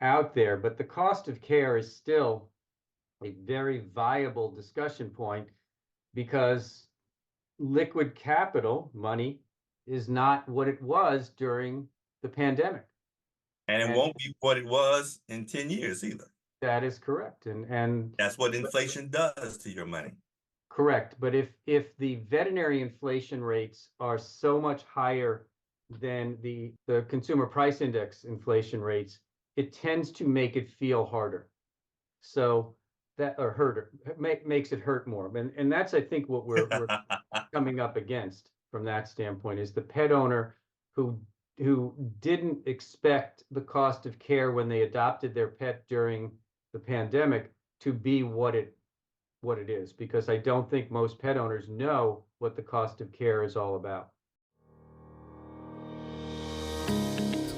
out there, but the cost of care is still a very viable discussion point because liquid capital money is not what it was during the pandemic. And it won't be what it was in 10 years either. That is correct. And that's what inflation does to your money. Correct. But if the veterinary inflation rates are so much higher than the consumer price index inflation rates, it tends to make it feel harder. So that or hurt makes it hurt more. And that's, I think, what we're coming up against from that standpoint is the pet owner who didn't expect the cost of care when they adopted their pet during the pandemic to be what it is, because I don't think most pet owners know what the cost of care is all about.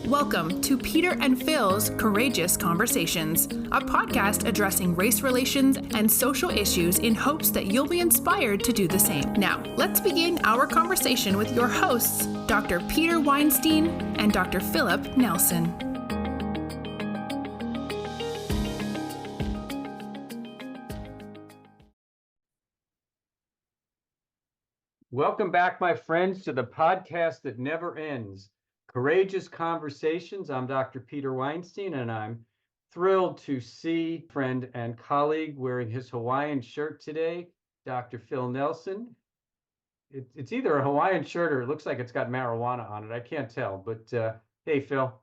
Welcome to Peter and Phil's Courageous Conversations, a podcast addressing race relations and social issues in hopes that you'll be inspired to do the same. Now, let's begin our conversation with your hosts, Dr. Peter Weinstein and Dr. Philip Nelson. Welcome back, my friends, to the podcast that never ends. Courageous Conversations. I'm Dr. Peter Weinstein, and I'm thrilled to see friend and colleague wearing his Hawaiian shirt today, Dr. Phil Nelson. It's either a Hawaiian shirt or it looks like it's got marijuana on it. I can't tell, but hey, Phil.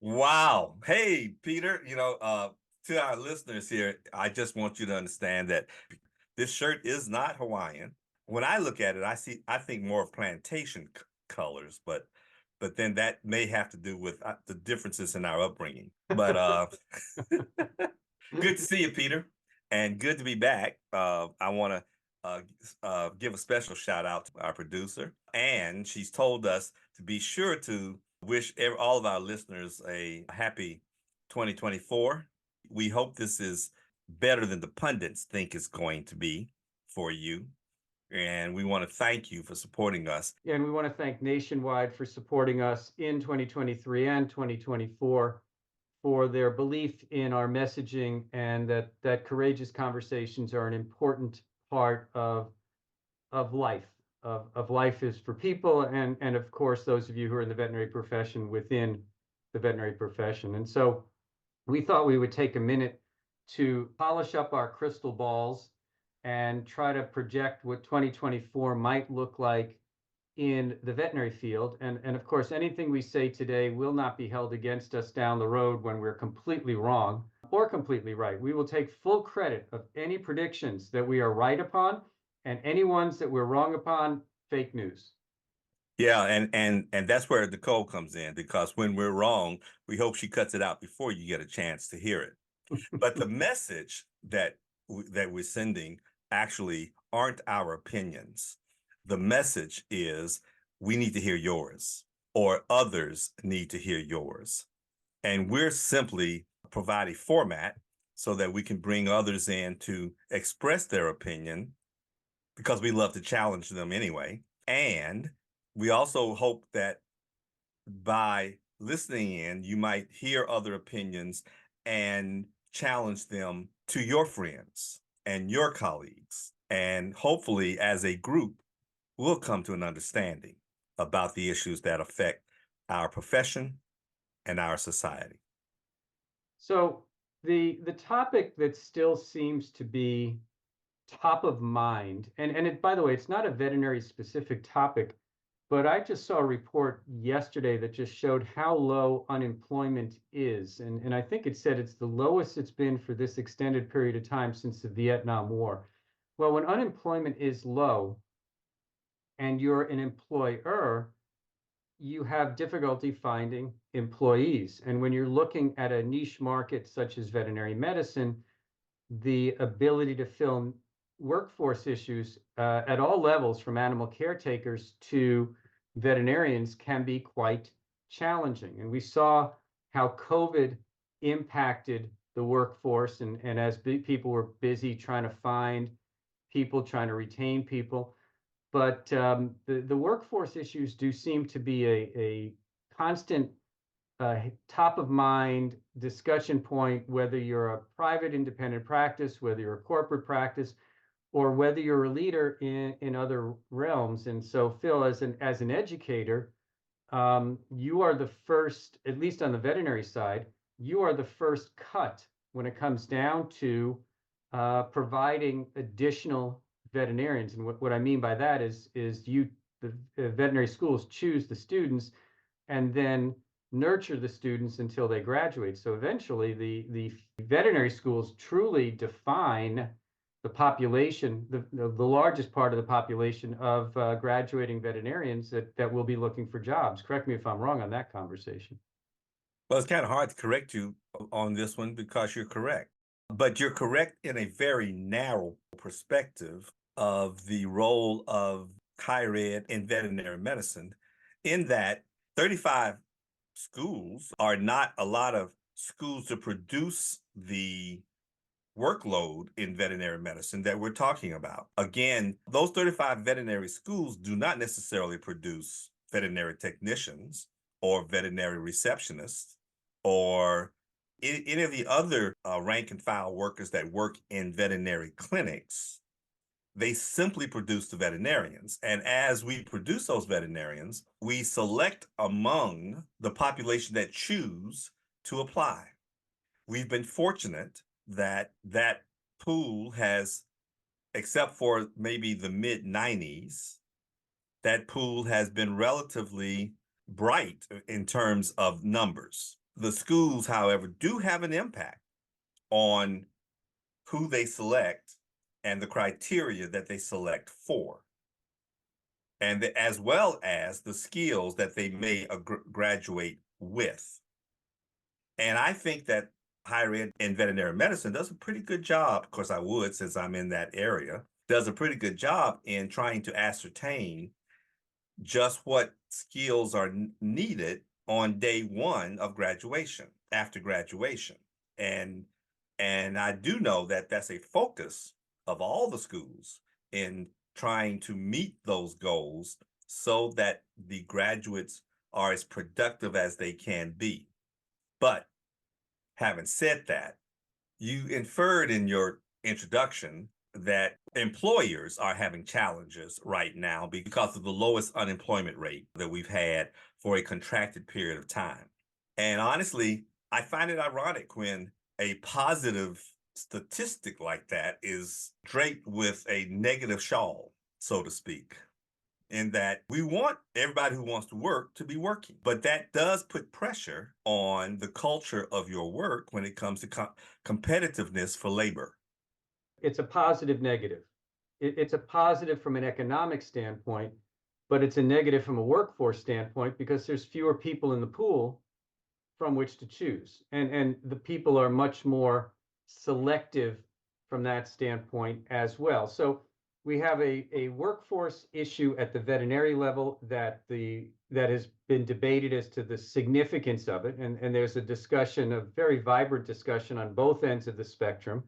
Wow. Hey, Peter, to our listeners here, I just want you to understand that this shirt is not Hawaiian. When I look at it, I think more of plantation colors, but then that may have to do with the differences in our upbringing. But good to see you, Peter, and good to be back. I want to give a special shout out to our producer, and she's told us to be sure to wish all of our listeners a happy 2024. We hope this is better than the pundits think it's going to be for you. And we want to thank you for supporting us. And we want to thank Nationwide for supporting us in 2023 and 2024 for their belief in our messaging, and that courageous conversations are an important part of life. Of life is for people, and of course, those of you who are in the veterinary profession within the veterinary profession. And so we thought we would take a minute to polish up our crystal balls and try to project what 2024 might look like in the veterinary field. And of course, anything we say today will not be held against us down the road when we're completely wrong or completely right. We will take full credit of any predictions that we are right upon, and any ones that we're wrong upon, fake news. Yeah, and that's where Nicole comes in, because when we're wrong, we hope she cuts it out before you get a chance to hear it. But the message that we're sending actually aren't our opinions. The message is we need to hear yours, or others need to hear yours. And we're simply provide a format so that we can bring others in to express their opinion, because we love to challenge them anyway. And we also hope that by listening in, you might hear other opinions and challenge them to your friends and your colleagues. And hopefully, as a group, we'll come to an understanding about the issues that affect our profession and our society. So the topic that still seems to be top of mind, and it, by the way, it's not a veterinary specific topic, but I just saw a report yesterday that just showed how low unemployment is. And I think it said it's the lowest it's been for this extended period of time since the Vietnam War. Well, when unemployment is low and you're an employer, you have difficulty finding employees. And when you're looking at a niche market such as veterinary medicine, the ability to fill workforce issues at all levels, from animal caretakers to veterinarians, can be quite challenging. And we saw how COVID impacted the workforce, and as people were busy trying to find people, trying to retain people. But the workforce issues do seem to be a constant top of mind discussion point, whether you're a private independent practice, whether you're a corporate practice, or whether you're a leader in other realms. And so, Phil, as an educator, you are the first, at least on the veterinary side, you are the first cut when it comes down to providing additional veterinarians. And what I mean by that is the veterinary schools choose the students and then nurture the students until they graduate. So eventually the veterinary schools truly define the population, the largest part of the population of graduating veterinarians that will be looking for jobs. Correct me if I'm wrong on that conversation. Well, it's kind of hard to correct you on this one because you're correct. But you're correct in a very narrow perspective of the role of higher ed in veterinary medicine, in that 35 schools are not a lot of schools to produce the workload in veterinary medicine that we're talking about. Again, those 35 veterinary schools do not necessarily produce veterinary technicians or veterinary receptionists or any of the other rank and file workers that work in veterinary clinics. They simply produce the veterinarians. And as we produce those veterinarians, we select among the population that choose to apply. We've been fortunate that that pool has, except for maybe the mid 90s, that pool has been relatively bright in terms of numbers. The schools, however, do have an impact on who they select and the criteria that they select for, and as well as the skills that they may graduate with. And I think that higher ed in veterinary medicine does a pretty good job, of course I would since I'm in that area, does a pretty good job in trying to ascertain just what skills are needed on day one of graduation, after graduation. And I do know that that's a focus of all the schools in trying to meet those goals so that the graduates are as productive as they can be. But having said that, you inferred in your introduction that employers are having challenges right now because of the lowest unemployment rate that we've had for a contracted period of time. And honestly, I find it ironic when a positive statistic like that is draped with a negative shawl, so to speak, in that we want everybody who wants to work to be working. But that does put pressure on the culture of your work when it comes to competitiveness for labor. It's a positive negative. It's a positive from an economic standpoint, but it's a negative from a workforce standpoint because there's fewer people in the pool from which to choose. And the people are much more selective from that standpoint as well. So we have a workforce issue at the veterinary level that has been debated as to the significance of it. And there's a discussion, a very vibrant discussion on both ends of the spectrum.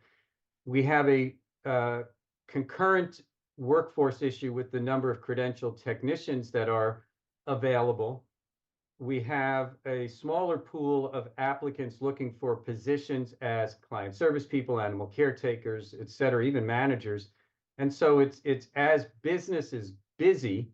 We have a concurrent workforce issue with the number of credentialed technicians that are available. We have a smaller pool of applicants looking for positions as client service people, animal caretakers, et cetera, even managers. And so it's as business is busy,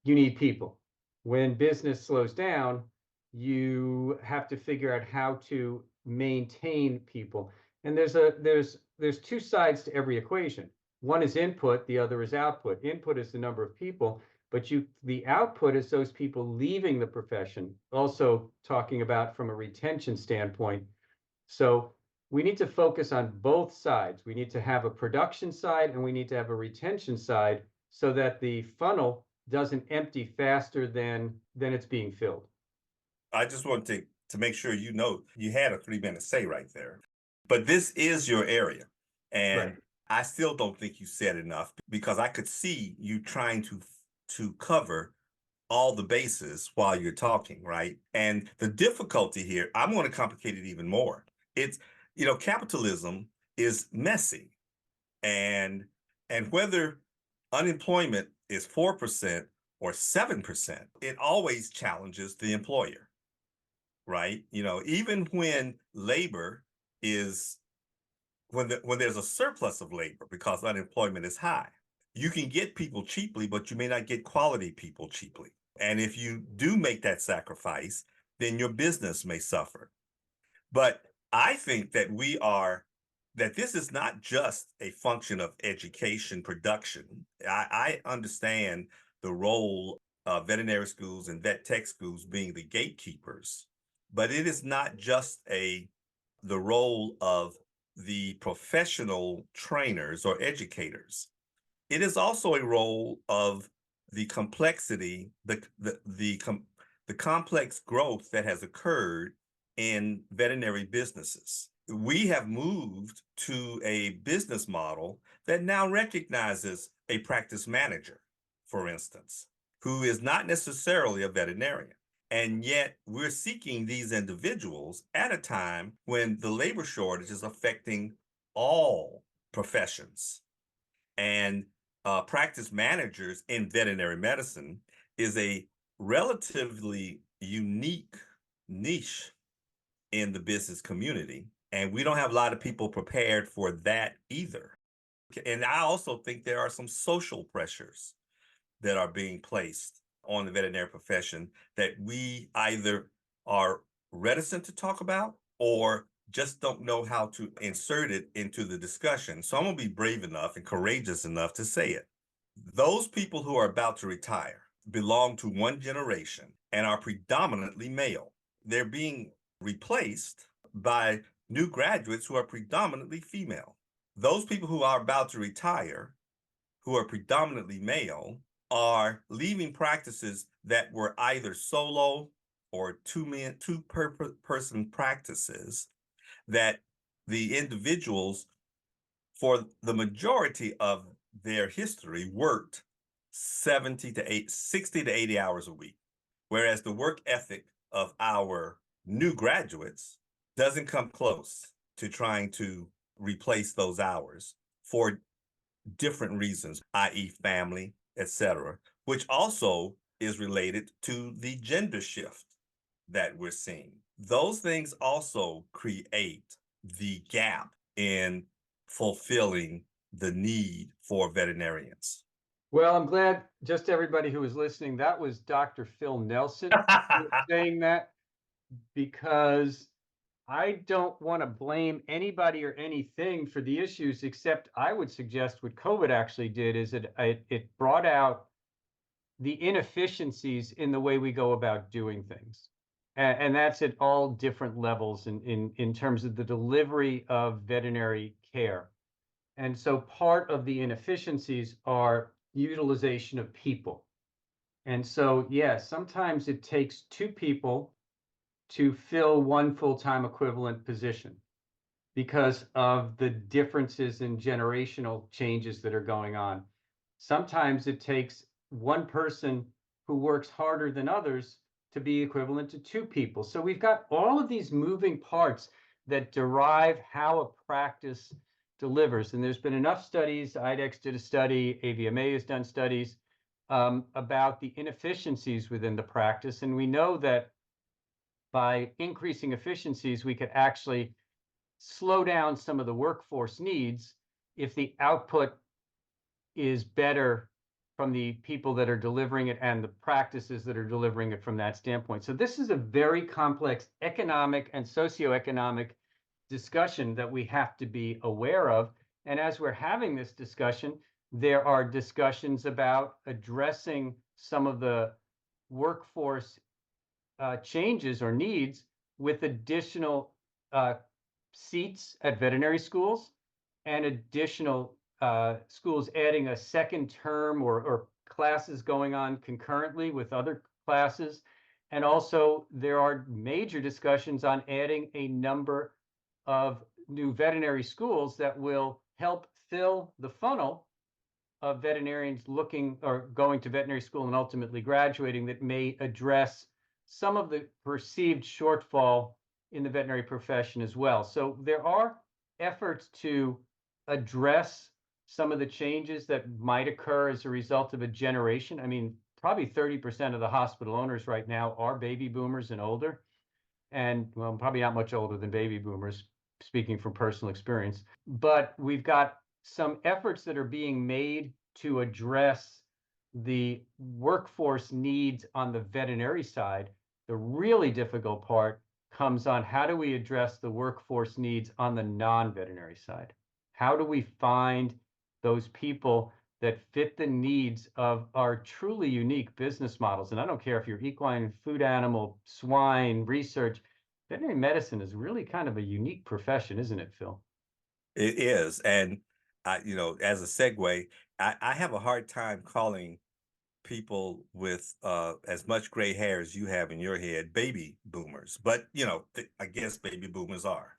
you need people. When business slows down, you have to figure out how to maintain people. And there's two sides to every equation. One is input, the other is output. Input is the number of people, but the output is those people leaving the profession, also talking about from a retention standpoint. So we need to focus on both sides. We need to have a production side and we need to have a retention side so that the funnel doesn't empty faster than it's being filled. I just want to make sure you know you had a 3-minute say right there. But this is your area. And right. I still don't think you said enough because I could see you trying to cover all the bases while you're talking, right? And the difficulty here, I'm going to complicate it even more. It's, capitalism is messy. And whether unemployment is 4% or 7%, it always challenges the employer. right? Even when labor is when there's a surplus of labor because unemployment is high, you can get people cheaply, but you may not get quality people cheaply. And if you do make that sacrifice, then your business may suffer. But I think that this is not just a function of education production. I understand the role of veterinary schools and vet tech schools being the gatekeepers, but it is not just the role of the professional trainers or educators. It is also a role of the complexity, the complex growth that has occurred in veterinary businesses. We have moved to a business model that now recognizes a practice manager, for instance, who is not necessarily a veterinarian. And yet we're seeking these individuals at a time when the labor shortage is affecting all professions. And practice managers in veterinary medicine is a relatively unique niche in the business community. And we don't have a lot of people prepared for that either. And I also think there are some social pressures that are being placed on the veterinary profession that we either are reticent to talk about or just don't know how to insert it into the discussion. So I'm going to be brave enough and courageous enough to say it. Those people who are about to retire belong to one generation and are predominantly male. They're being replaced by new graduates who are predominantly female. Those people who are about to retire, who are predominantly male, are leaving practices that were either solo or two-person practices that the individuals, for the majority of their history, worked 60 to 80 hours a week, whereas the work ethic of our new graduates doesn't come close to trying to replace those hours for different reasons, i.e. family, etc., which also is related to the gender shift that we're seeing. Those things also create the gap in fulfilling the need for veterinarians. Well, I'm glad just everybody who was listening, that was Dr. Phil Nelson saying that, because I don't want to blame anybody or anything for the issues, except I would suggest what COVID actually did is it brought out the inefficiencies in the way we go about doing things. And that's at all different levels in terms of the delivery of veterinary care. And so part of the inefficiencies are utilization of people. And so, yeah, sometimes it takes two people to fill one full-time equivalent position because of the differences in generational changes that are going on. Sometimes it takes one person who works harder than others to be equivalent to two people. So we've got all of these moving parts that derive how a practice delivers. And there's been enough studies. IDEX did a study, AVMA has done studies about the inefficiencies within the practice. And we know that by increasing efficiencies, we could actually slow down some of the workforce needs if the output is better from the people that are delivering it and the practices that are delivering it from that standpoint. So this is a very complex economic and socioeconomic discussion that we have to be aware of. And as we're having this discussion, there are discussions about addressing some of the workforce changes or needs with additional seats at veterinary schools and additional schools adding a second term or classes going on concurrently with other classes. And also there are major discussions on adding a number of new veterinary schools that will help fill the funnel of veterinarians looking or going to veterinary school and ultimately graduating, that may address some of the perceived shortfall in the veterinary profession as well. So there are efforts to address some of the changes that might occur as a result of a generation. I mean, probably 30% of the hospital owners right now are baby boomers and older. and well, probably not much older than baby boomers, speaking from personal experience. But we've got some efforts that are being made to address the workforce needs on the veterinary side. The really difficult part comes on how do we address the workforce needs on the non-veterinary side? How do we find those people that fit the needs of our truly unique business models? And I don't care if you're equine, food animal, swine, research, veterinary medicine is really kind of a unique profession, isn't it, Phil? It is. And as a segue, I have a hard time calling people with as much gray hair as you have in your head baby boomers, but I guess baby boomers are.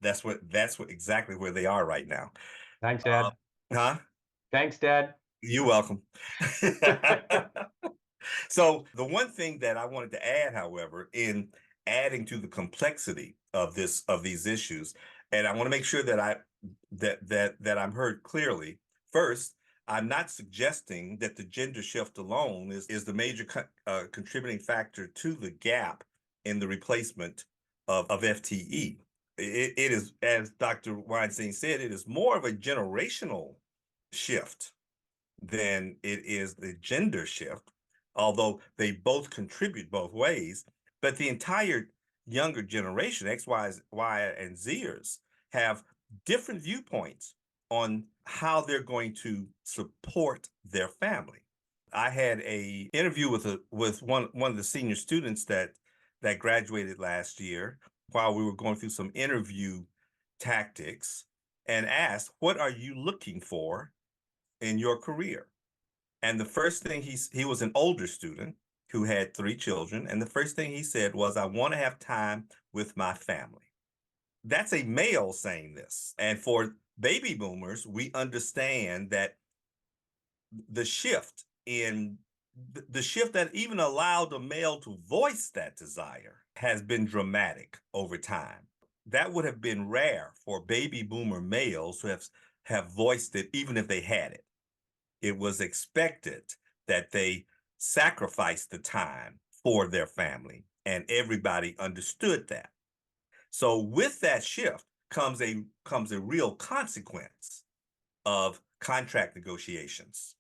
That's what exactly where they are right now. Thanks, Uh, Dad. huh? Thanks, Dad. You're welcome. So the one thing that I wanted to add, however, in adding to the complexity of these issues, and I want to make sure that I'm heard clearly. First, I'm not suggesting that the gender shift alone is the major contributing factor to the gap in the replacement of FTE. It is, as Dr. Weinstein said, it is more of a generational shift than it is the gender shift, although they both contribute both ways. But the entire younger generation, X, Y, and Zers, have different viewpoints on how they're going to support their family. I had a interview with one of the senior students that graduated last year while we were going through some interview tactics, and asked, "What are you looking for in your career?" And the first thing he was an older student who had 3 children, and the first thing he said was, "I want to have time with my family." That's a male saying this. And for baby boomers, we understand that the shift that even allowed a male to voice that desire has been dramatic over time. That would have been rare for baby boomer males to have voiced it, even if they had it. It was expected that they sacrifice the time for their family, and everybody understood that. So with that shift comes a real consequence of contract negotiations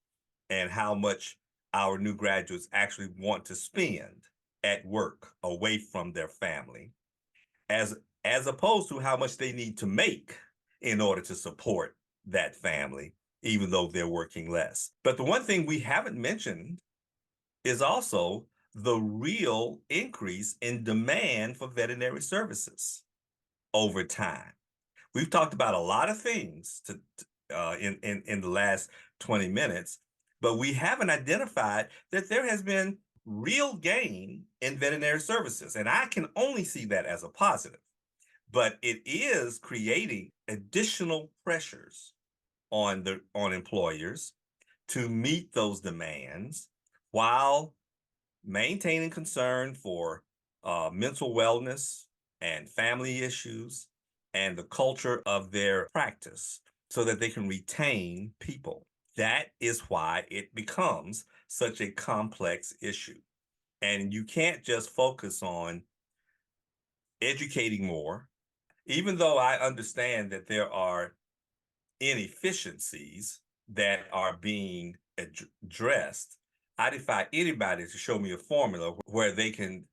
and how much our new graduates actually want to spend at work away from their family, as opposed to how much they need to make in order to support that family, even though they're working less. But the one thing we haven't mentioned is also the real increase in demand for veterinary services over time. We've talked about a lot of things in the last 20 minutes, but we haven't identified that there has been real gain in veterinary services. And I can only see that as a positive, but it is creating additional pressures on employers to meet those demands while maintaining concern for mental wellness and family issues and the culture of their practice so that they can retain people. That is why it becomes such a complex issue. And you can't just focus on educating more, even though I understand that there are inefficiencies that are being addressed. I defy anybody to show me a formula where they can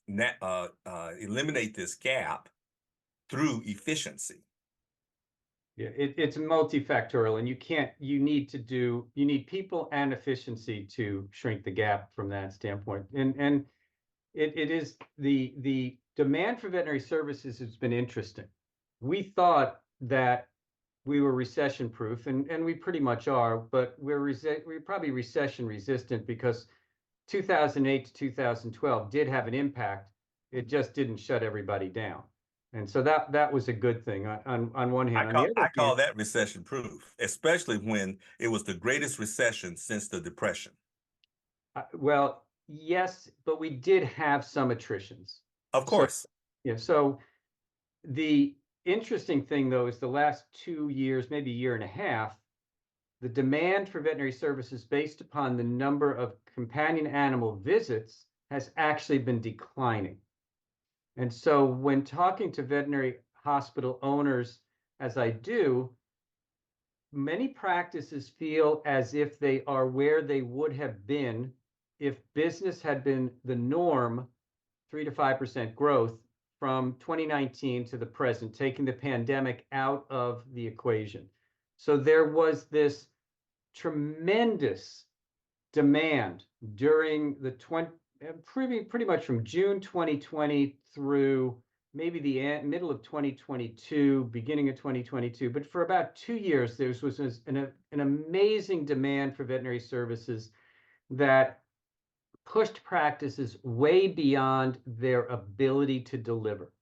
eliminate this gap through efficiency. Yeah, it's multifactorial, and you need people and efficiency to shrink the gap from that standpoint. And it is the demand for veterinary services has been interesting. We thought that we were recession proof, and we pretty much are, but we're probably recession resistant because 2008 to 2012 did have an impact. It just didn't shut everybody down. And so that was a good thing on one hand. On the I other call hand, that recession proof, especially when it was the greatest recession since the Depression. well, yes, but we did have some attritions. Of So course. yeah, so the interesting thing though is the last 2 years, maybe a year and a half, the demand for veterinary services based upon the number of companion animal visits has actually been declining. And so when talking to veterinary hospital owners, as I do, many practices feel as if they are where they would have been if business had been the norm, 3 to 5% growth from 2019 to the present, taking the pandemic out of the equation. So there was this tremendous demand during the pretty much from June 2020 through maybe the middle of 2022, beginning of 2022. But for about 2 years, there was an amazing demand for veterinary services that pushed practices way beyond their ability to deliver.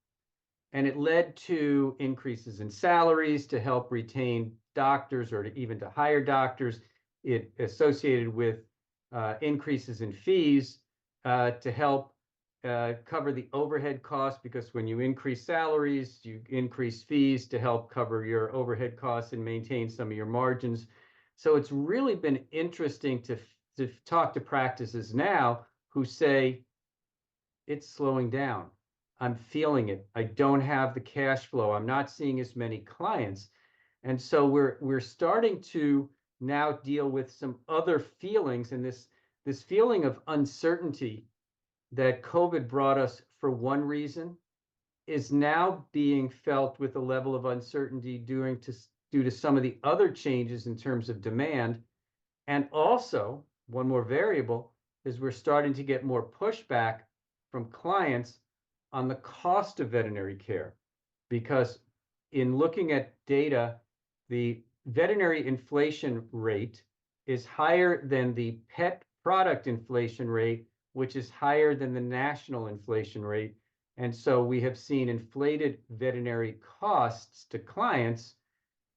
And it led to increases in salaries to help retain doctors or even to hire doctors. It associated with increases in fees to help cover the overhead costs, because when you increase salaries, you increase fees to help cover your overhead costs and maintain some of your margins. So it's really been interesting to talk to practices now who say, it's slowing down. I'm feeling it. I don't have the cash flow. I'm not seeing as many clients. And so we're starting to now deal with some other feelings, and this feeling of uncertainty that COVID brought us for one reason is now being felt with a level of uncertainty due to some of the other changes in terms of demand. And also, one more variable is we're starting to get more pushback from clients on the cost of veterinary care, because in looking at data, the veterinary inflation rate is higher than the pet product inflation rate, which is higher than the national inflation rate. And so we have seen inflated veterinary costs to clients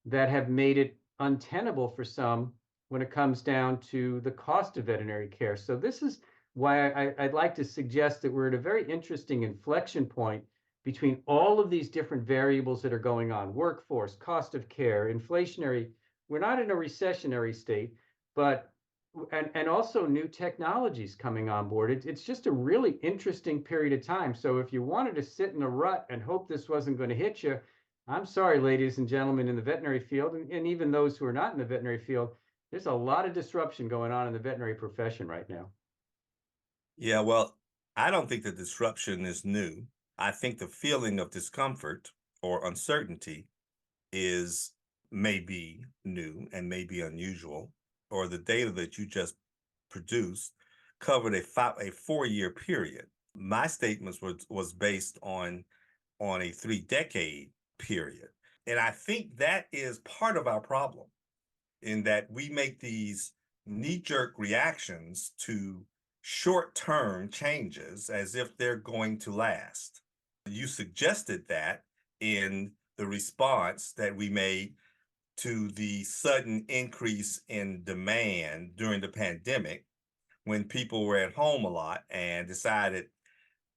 that have made it untenable for some when it comes down to the cost of veterinary care. So this is why I'd like to suggest that we're at a very interesting inflection point between all of these different variables that are going on: workforce, cost of care, inflationary. We're not in a recessionary state, but and also new technologies coming on board. It's just a really interesting period of time. So if you wanted to sit in a rut and hope this wasn't going to hit you, I'm sorry, ladies and gentlemen in the veterinary field, and even those who are not in the veterinary field, there's a lot of disruption going on in the veterinary profession right now. Yeah, well, I don't think the disruption is new. I think the feeling of discomfort or uncertainty is maybe new and maybe unusual, or the data that you just produced covered a 4-year period. My statements was based on a 3-decade period. And I think that is part of our problem, in that we make these knee-jerk reactions to short-term changes as if they're going to last. You suggested that in the response that we made to the sudden increase in demand during the pandemic, when people were at home a lot and decided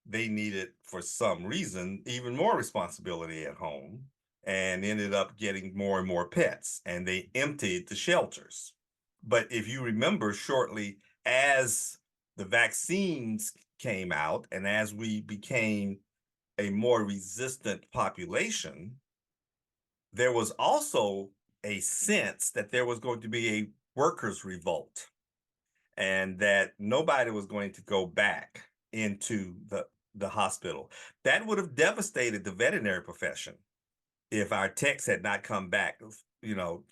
they needed, for some reason, even more responsibility at home, and ended up getting more and more pets, and they emptied the shelters. But if you remember, shortly as the vaccines came out and as we became a more resistant population, there was also a sense that there was going to be a workers' revolt, and that nobody was going to go back into the hospital. That would have devastated the veterinary profession if our techs had not come back,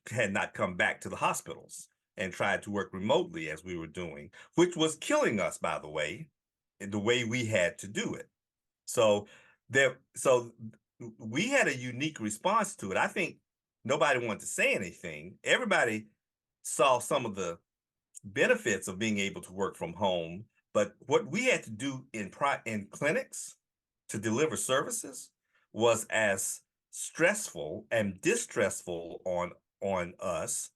had not come back to the hospitals and tried to work remotely as we were doing, which was killing us, by the way, in the way we had to do it. So we had a unique response to it. I think nobody wanted to say anything. Everybody saw some of the benefits of being able to work from home, but what we had to do in clinics to deliver services was as stressful and distressful on us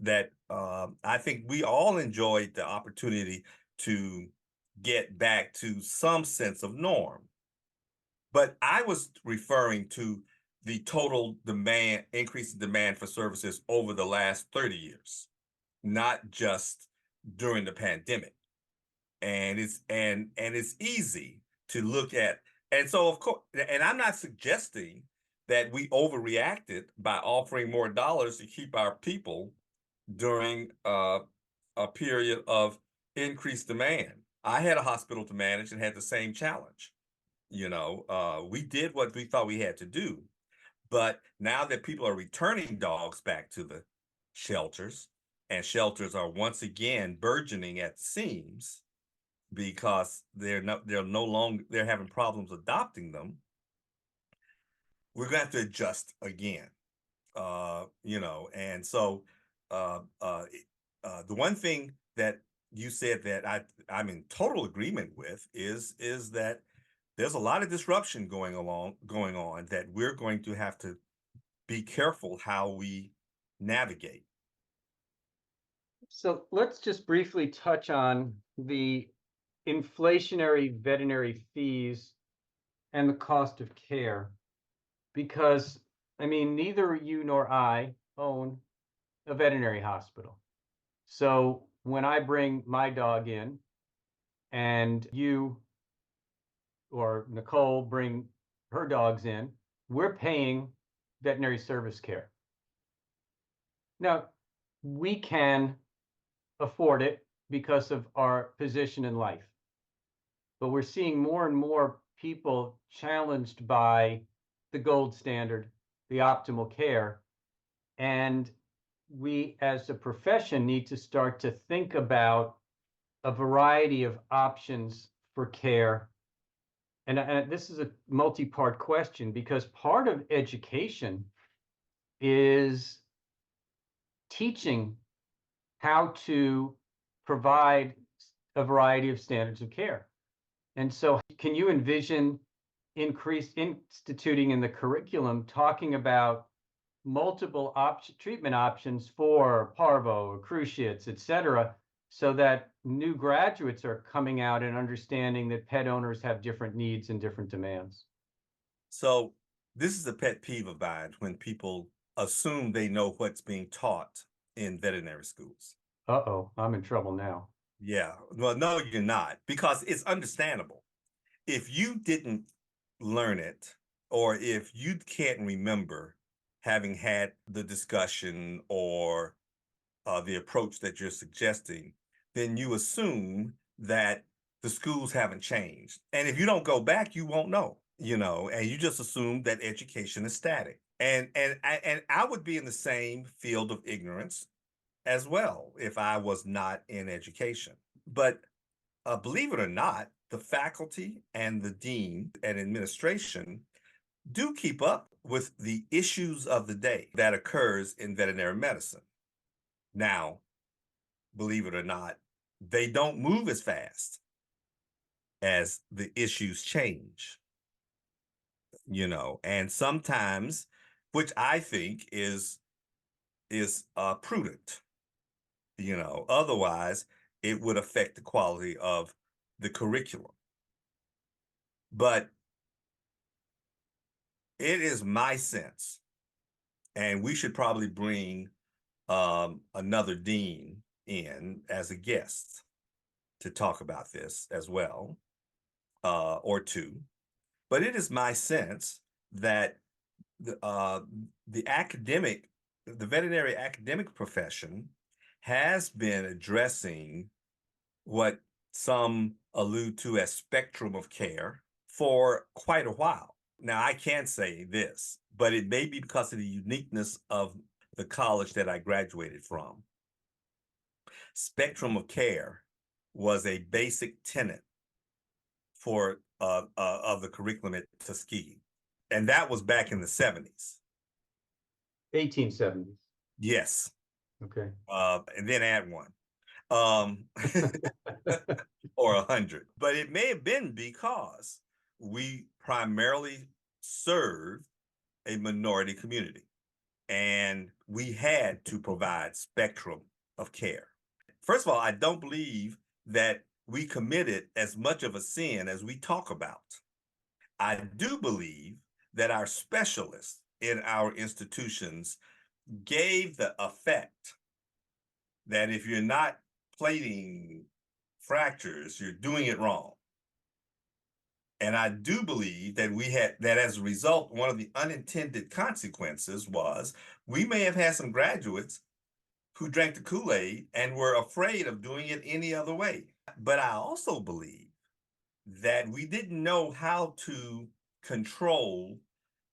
that I think we all enjoyed the opportunity to get back to some sense of norm. But I was referring to the total demand, increase in demand for services over the last 30 years, not just during the pandemic. And it's easy to look at And so, of course, and I'm not suggesting that we overreacted by offering more dollars to keep our people during a period of increased demand. I had a hospital to manage and had the same challenge. We did what we thought we had to do. But now that people are returning dogs back to the shelters, and shelters are once again burgeoning at the seams because they're having problems adopting them, we're going to have to adjust again. And so the one thing that you said that I'm in total agreement with is that there's a lot of disruption going on that we're going to have to be careful how we navigate. So let's just briefly touch on the inflationary veterinary fees and the cost of care, because I mean, neither you nor I own a veterinary hospital. So when I bring my dog in and you or Nicole bring her dogs in, we're paying veterinary service care. Now, we can afford it because of our position in life, but we're seeing more and more people challenged by the gold standard, the optimal care. And we as a profession need to start to think about a variety of options for care. And this is a multi-part question, because part of education is teaching how to provide a variety of standards of care. And so can you envision instituting in the curriculum talking about multiple treatment options for parvo, cruciates, et cetera, so that new graduates are coming out and understanding that pet owners have different needs and different demands? So this is a pet peeve of mine when people assume they know what's being taught in veterinary schools. Uh-oh, I'm in trouble now. Yeah, well, no, you're not, because it's understandable. If you didn't learn it, or if you can't remember having had the discussion or the approach that you're suggesting, then you assume that the schools haven't changed. And if you don't go back, you won't know, and you just assume that education is static. And I would be in the same field of ignorance as well if I was not in education. But believe it or not, the faculty and the dean and administration do keep up with the issues of the day that occurs in veterinary medicine. Now, believe it or not, they don't move as fast as the issues change, and sometimes, which I think is prudent, otherwise it would affect the quality of the curriculum. But it is my sense, and we should probably bring another dean in as a guest to talk about this as well, or two. But it is my sense that the veterinary academic profession has been addressing what some allude to as spectrum of care for quite a while. Now, I can't say this, but it may be because of the uniqueness of the college that I graduated from. Spectrum of care was a basic tenet for of the curriculum at Tuskegee, and that was back in the 70s. 1870s. Yes. Okay. And then add one, or 100. But it may have been because we primarily served a minority community, and we had to provide spectrum of care. First of all, I don't believe that we committed as much of a sin as we talk about. I do believe that our specialists in our institutions gave the effect that if you're not plating fractures, you're doing it wrong. And I do believe that that as a result, one of the unintended consequences was we may have had some graduates who drank the Kool-Aid and were afraid of doing it any other way. But I also believe that we didn't know how to control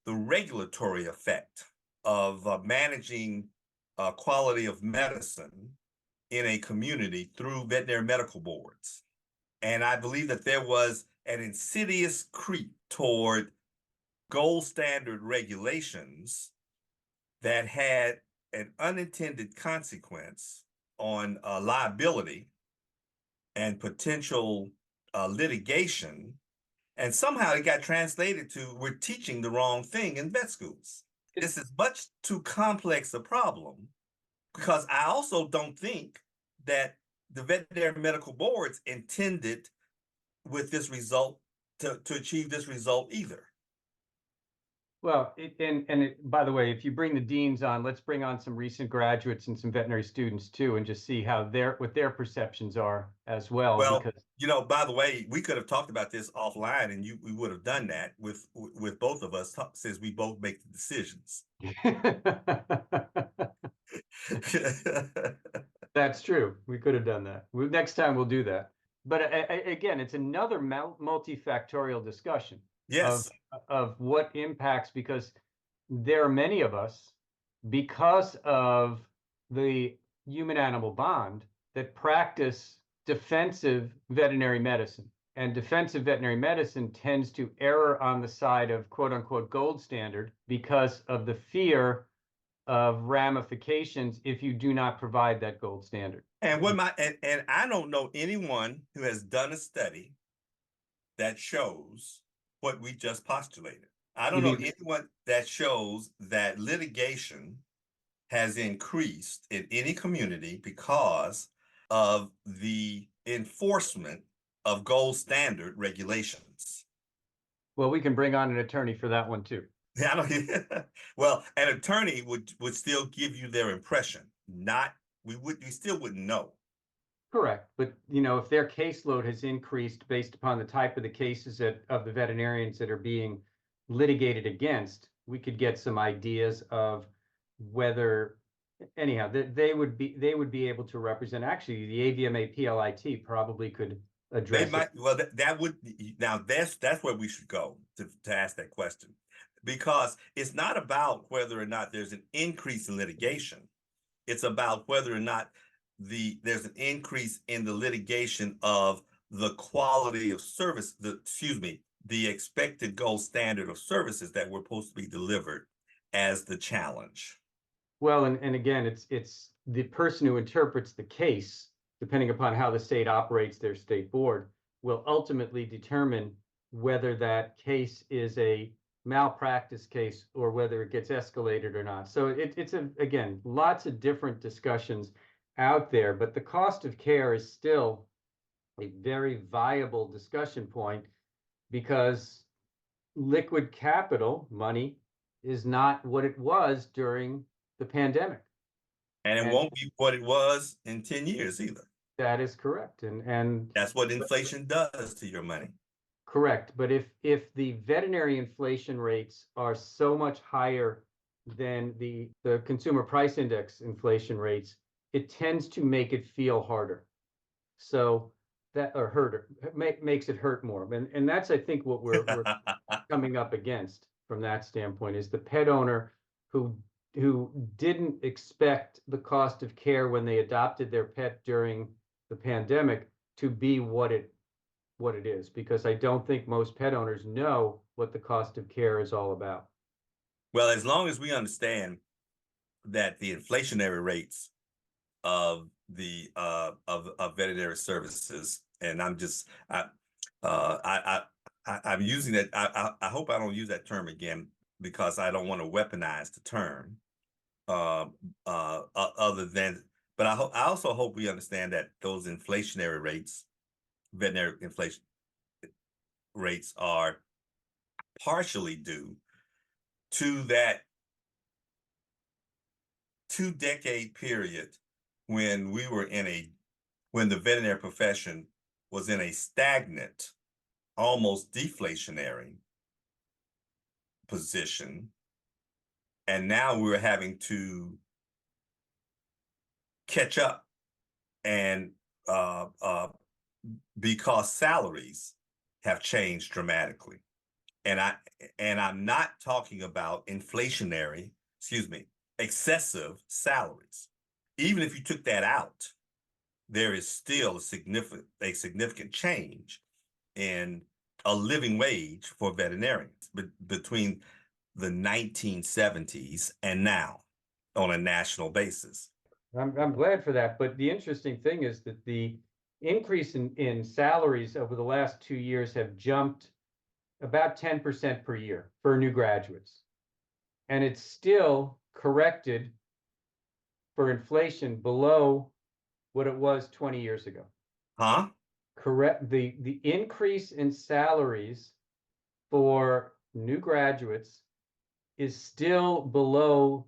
the regulatory effect of managing quality of medicine in a community through veterinary medical boards. And I believe that there was an insidious creep toward gold standard regulations that had an unintended consequence on liability and potential litigation. And somehow it got translated to we're teaching the wrong thing in vet schools. This is much too complex a problem, because I also don't think that the veterinary medical boards intended with this result to achieve this result either. Well, by the way, if you bring the deans on, let's bring on some recent graduates and some veterinary students too, and just see how what their perceptions are as well. Well, because by the way, we could have talked about this offline, and we would have done that with both of us, since we both make the decisions. That's true. We could have done that. Next time we'll do that. But again, it's another multifactorial discussion Yes. of what impacts, because there are many of us, because of the human-animal bond, that practice defensive veterinary medicine. And defensive veterinary medicine tends to err on the side of quote unquote gold standard because of the fear of ramifications if you do not provide that gold standard. And and I don't know anyone who has done a study that shows what we just postulated. I don't know anyone that shows that litigation has increased in any community because of the enforcement of gold standard regulations. Well, we can bring on an attorney for that one too. I don't, well, an attorney would still give you their impression. We still wouldn't know. Correct. But, if their caseload has increased based upon the type of the cases of the veterinarians that are being litigated against, we could get some ideas of whether, anyhow, they would be able to represent. Actually, the AVMA PLIT probably could address They might. Well, that would, now that's where we should go to ask that question, because it's not about whether or not there's an increase in litigation. It's about whether or not there's an increase in the litigation of the quality of service, the expected gold standard of services that were supposed to be delivered as the challenge. Well, and again, it's the person who interprets the case, depending upon how the state operates their state board, will ultimately determine whether that case is a malpractice case or whether it gets escalated or not. So it's again, lots of different discussions out there, but the cost of care is still a very viable discussion point, because liquid capital money is not what it was during the pandemic. And it won't be what it was in 10 years either. That is correct. And that's what inflation does to your money. Correct. But if the veterinary inflation rates are so much higher than the consumer price index inflation rates, it tends to make it feel harder. So that, or hurt, makes it hurt more. And that's, I think, what we're coming up against from that standpoint, is the pet owner who didn't expect the cost of care when they adopted their pet during the pandemic to be what it is, because I don't think most pet owners know what the cost of care is all about. Well, as long as we understand that the inflationary rates of the of veterinary services, and I'm using that. I hope I don't use that term again, because I don't want to weaponize the term. Other than, but I also hope we understand that those inflationary rates, veterinary inflation rates, are partially due to that 2-decade period when the veterinary profession was in a stagnant almost deflationary position. And now we're having to catch up and because salaries have changed dramatically. And I'm not talking about excessive salaries. Even if you took that out, there is still a significant change in a living wage for veterinarians between the 1970s and now on a national basis. I'm glad for that. But the interesting thing is that the increase in salaries over the last 2 years have jumped about 10% per year for new graduates. And it's still corrected for inflation below what it was 20 years ago. Huh? Correct. The increase in salaries for new graduates is still below,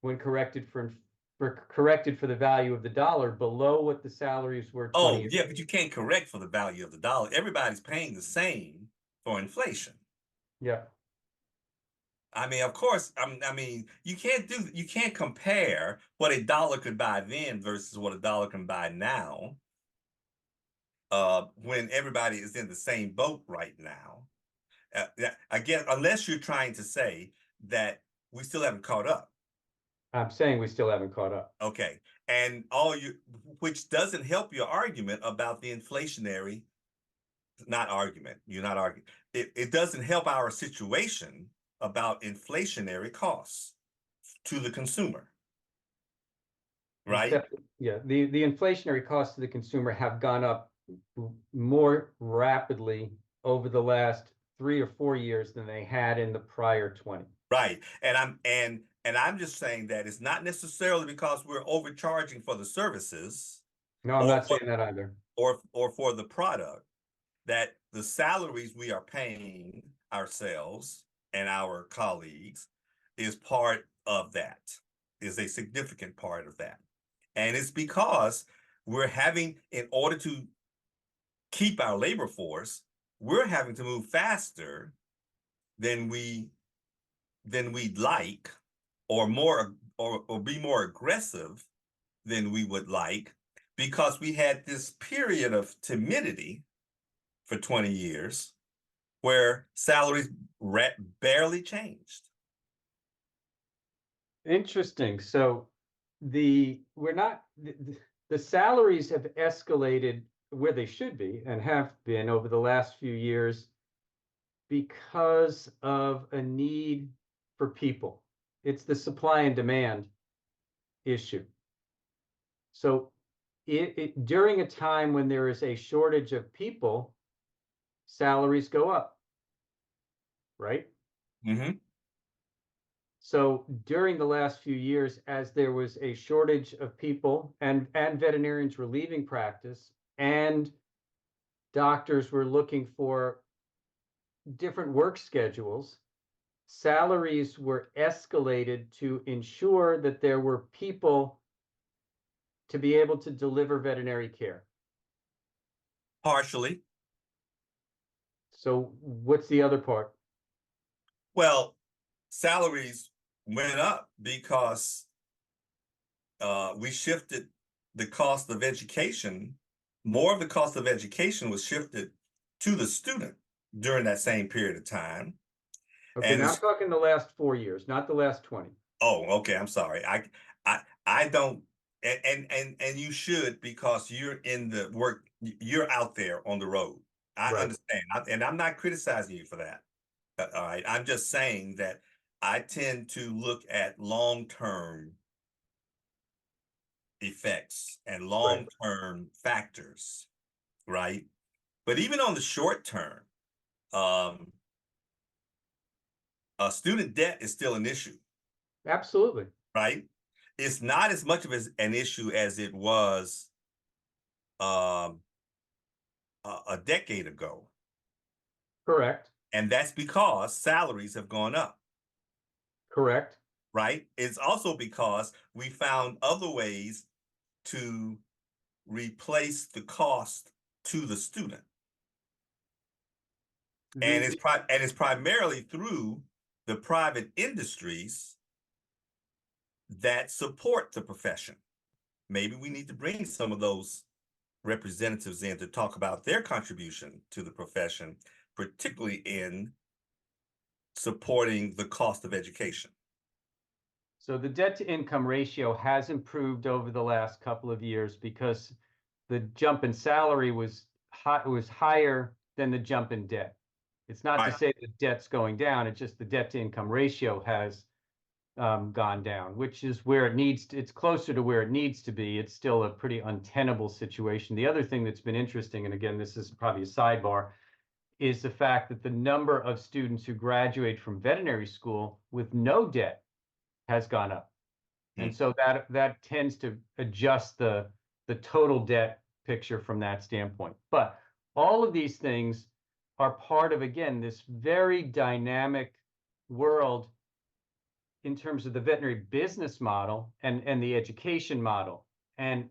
when corrected for the value of the dollar, below what the salaries were 20 Oh, years yeah, ago. but you can't correct for the value of the dollar. Everybody's paying the same for inflation. Yeah. I mean, of course, I mean, you can't compare what a dollar could buy then versus what a dollar can buy now, when everybody is in the same boat right now. Again, unless you're trying to say that we still haven't caught up. I'm saying we still haven't caught up. Okay. And which doesn't help your argument about the inflationary, not argument, you're not arguing. It doesn't help our situation about inflationary costs to the consumer, right? Except, yeah, the inflationary costs to the consumer have gone up more rapidly over the last 3 or 4 years than they had in the prior 20. Right. And I'm just saying that it's not necessarily because we're overcharging for the services No, I'm or not saying that either. or for the product, that the salaries we are paying ourselves and our colleagues is part of that, is a significant part of that. And it's because in order to keep our labor force, we're having to move faster than we'd like, or be more aggressive than we would like, because we had this period of timidity for 20 years where salaries barely changed. Interesting. So the salaries have escalated where they should be and have been over the last few years because of a need for people. It's the supply and demand issue. So during a time when there is a shortage of people, salaries go up, right? Mm-hmm. So during the last few years, as there was a shortage of people and veterinarians were leaving practice and doctors were looking for different work schedules, salaries were escalated to ensure that there were people to be able to deliver veterinary care. Partially. So what's the other part? Well, salaries went up because we shifted the cost of education. More of the cost of education was shifted to the student during that same period of time. Okay, And now I'm talking the last 4 years, not the last 20. oh, okay, I'm sorry. I don't, and you should, because you're in the work, you're out there on the road. I Right. understand, and I'm not criticizing you for that. All right, I'm just saying that I tend to look at long-term effects and Right. long-term factors, right? But even on the short term, um, student debt is still an issue, Absolutely. right? It's not as much of an issue as it was um, a decade ago. Correct. And that's because salaries have gone up, Correct. right? It's also because we found other ways to replace the cost to the student. And it's primarily through the private industries that support the profession. Maybe we need to bring some of those representatives in to talk about their contribution to the profession, particularly in supporting the cost of education. So the debt to income ratio has improved over the last couple of years because the jump in salary was higher than the jump in debt. It's not to say that debt's going down, it's just the debt to income ratio has gone down, which is where it needs to, it's closer to where it needs to be. It's still a pretty untenable situation. The other thing that's been interesting, and again, this is probably a sidebar, is the fact that the number of students who graduate from veterinary school with no debt has gone up. And so that tends to adjust the total debt picture from that standpoint. But all of these things are part of, again, this very dynamic world in terms of the veterinary business model and the education model and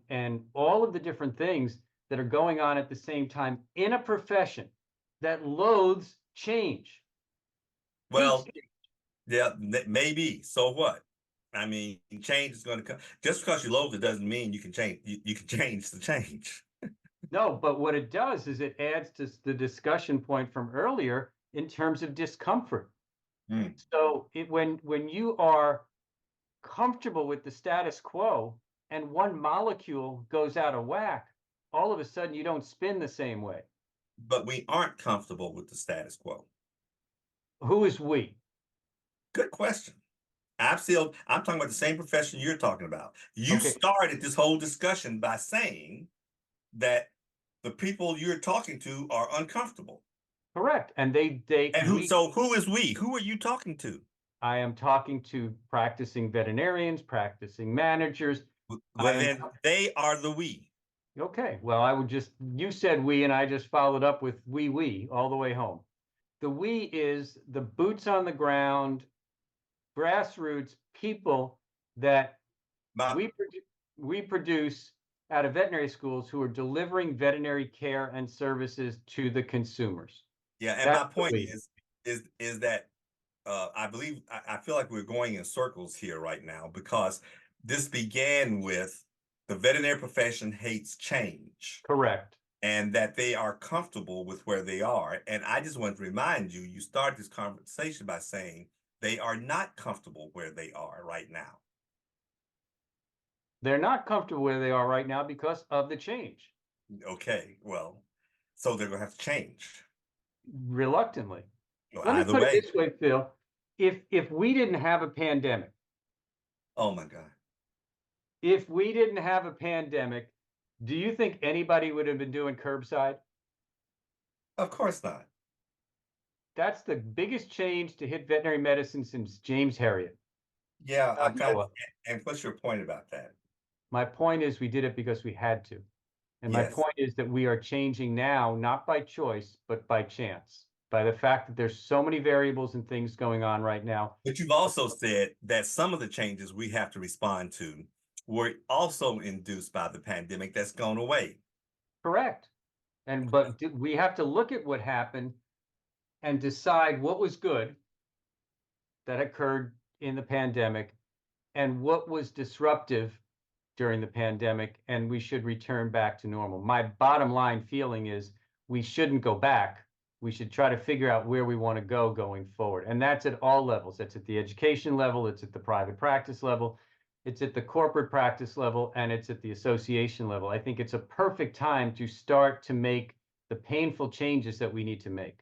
all of the different things that are going on at the same time in a profession that loathes change. Well, yeah, maybe. So what? I mean, change is going to come. Just because you loathe it doesn't mean you can change. You can change the change. No, but what it does is it adds to the discussion point from earlier in terms of discomfort. So when you are comfortable with the status quo and one molecule goes out of whack, all of a sudden you don't spin the same way. But we aren't comfortable with the status quo. Who is we? Good question. I'm talking about the same profession you're talking about. You Okay. started this whole discussion by saying that the people you're talking to are uncomfortable. Correct. And so who is we? Who are you talking to? I am talking to practicing veterinarians, practicing managers. Well, then they are the we. Okay. Well, you said we, and I just followed up with we all the way home. The we is the boots on the ground, grassroots people that we produce out of veterinary schools who are delivering veterinary care and services to the consumers. Yeah, and my point is that I feel like we're going in circles here right now because this began with the veterinary profession hates change. Correct. And that they are comfortable with where they are. And I just want to remind you, you start this conversation by saying they are not comfortable where they are right now. They're not comfortable where they are right now because of the change. Okay, well, so they're going to have to change. Reluctantly. Well, Let me put it this way, Phil. If we didn't have a pandemic. Oh my God. If we didn't have a pandemic, do you think anybody would have been doing curbside? Of course not. That's the biggest change to hit veterinary medicine since James Herriot. Yeah, and what's your point about that? My point is we did it because we had to. And my point is that we are changing now, not by choice, but by chance, by the fact that there's so many variables and things going on right now. But you've also said that some of the changes we have to respond to were also induced by the pandemic that's gone away. Correct. But we have to look at what happened and decide what was good that occurred in the pandemic and what was disruptive during the pandemic, and we should return back to normal. My bottom line feeling is we shouldn't go back. We should try to figure out where we want to go going forward. And that's at all levels. That's at the education level, it's at the private practice level, it's at the corporate practice level, and it's at the association level. I think it's a perfect time to start to make the painful changes that we need to make.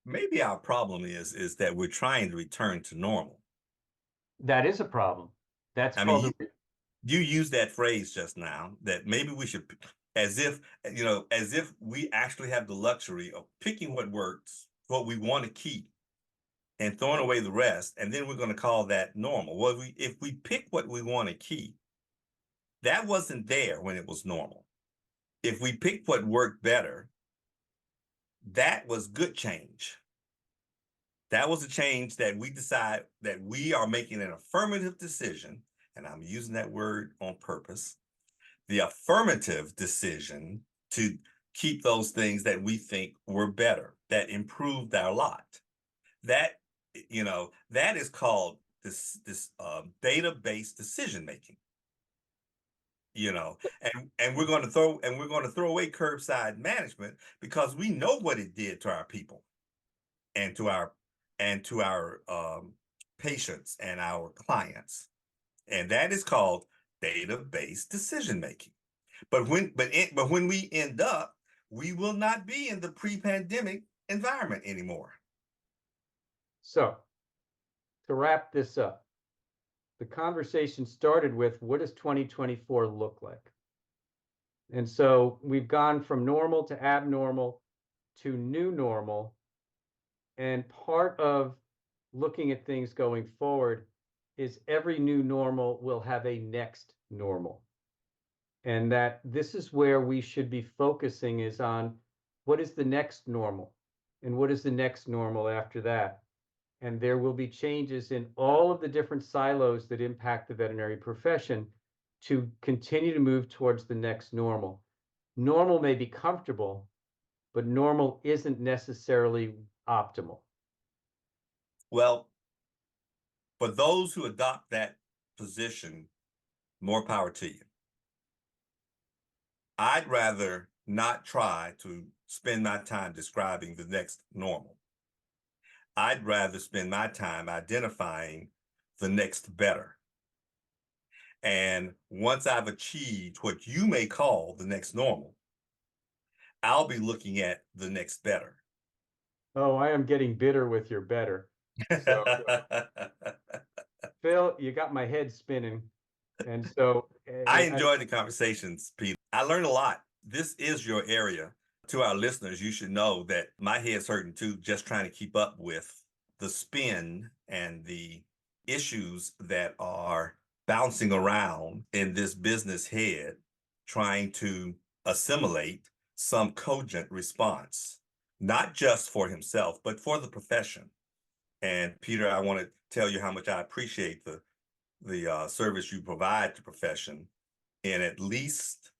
Maybe our problem is that we're trying to return to normal. That is a problem. That's called you used that phrase just now that maybe we should, as if we actually have the luxury of picking what works, what we want to keep, and throwing away the rest, and then we're going to call that normal. Well, if we pick what we want to keep, that wasn't there when it was normal. If we picked what worked better, that was good change. That was a change that we decide that we are making an affirmative decision, and I'm using that word on purpose, the affirmative decision to keep those things that we think were better. that improved our lot. That, that is called this data-based decision making. And we're going to throw away curbside management because we know what it did to our people and to our patients and our clients. And that is called data-based decision making. But when we end up, we will not be in the pre-pandemic environment anymore. So, to wrap this up, the conversation started with, what does 2024 look like? And so we've gone from normal to abnormal to new normal. And part of looking at things going forward is every new normal will have a next normal. And that this is where we should be focusing, is on what is the next normal and what is the next normal after that. And there will be changes in all of the different silos that impact the veterinary profession to continue to move towards the next normal. Normal may be comfortable, but normal isn't necessarily optimal. Well, for those who adopt that position, more power to you. I'd rather not try to spend my time describing the next normal. I'd rather spend my time identifying the next better. And once I've achieved what you may call the next normal, I'll be looking at the next better. Oh, I am getting bitter with your better. So, Phil, you got my head spinning. And so I enjoyed the conversations, Pete. I learned a lot. This is your area. To our listeners, you should know that my head's hurting too, just trying to keep up with the spin and the issues that are bouncing around in this business head, trying to assimilate some cogent response, not just for himself, but for the profession. And Peter, I want to tell you how much I appreciate the service you provide to profession in at least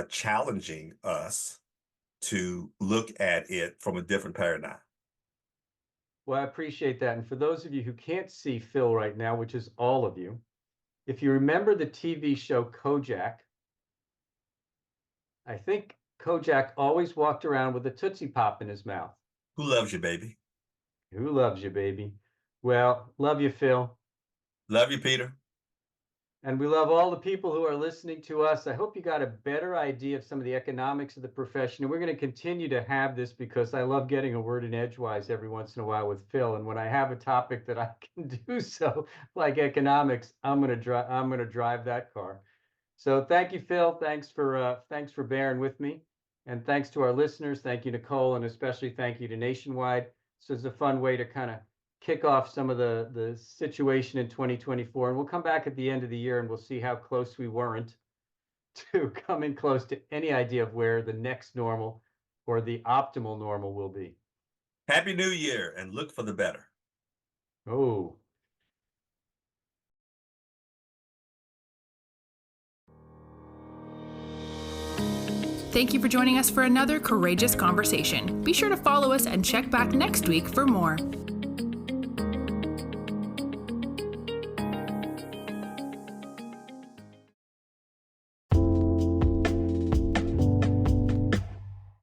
challenging us to look at it from a different paradigm. Well, I appreciate that. And for those of you who can't see Phil right now, which is all of you, if you remember the TV show Kojak, I think Kojak always walked around with a Tootsie Pop in his mouth. Who loves you, baby? Who loves you, baby? Well, love you, Phil. Love you, Peter. And we love all the people who are listening to us. I hope you got a better idea of some of the economics of the profession. And we're going to continue to have this because I love getting a word in edgewise every once in a while with Phil. And when I have a topic that I can do so, like economics, I'm going to drive that car. So thank you, Phil. Thanks for bearing with me. And thanks to our listeners. Thank you, Nicole, and especially thank you to Nationwide. This is a fun way to kind of kick off some of the situation in 2024. And we'll come back at the end of the year and we'll see how close we weren't to coming close to any idea of where the next normal or the optimal normal will be. Happy New Year and look for the better. Oh. Thank you for joining us for another courageous conversation. Be sure to follow us and check back next week for more.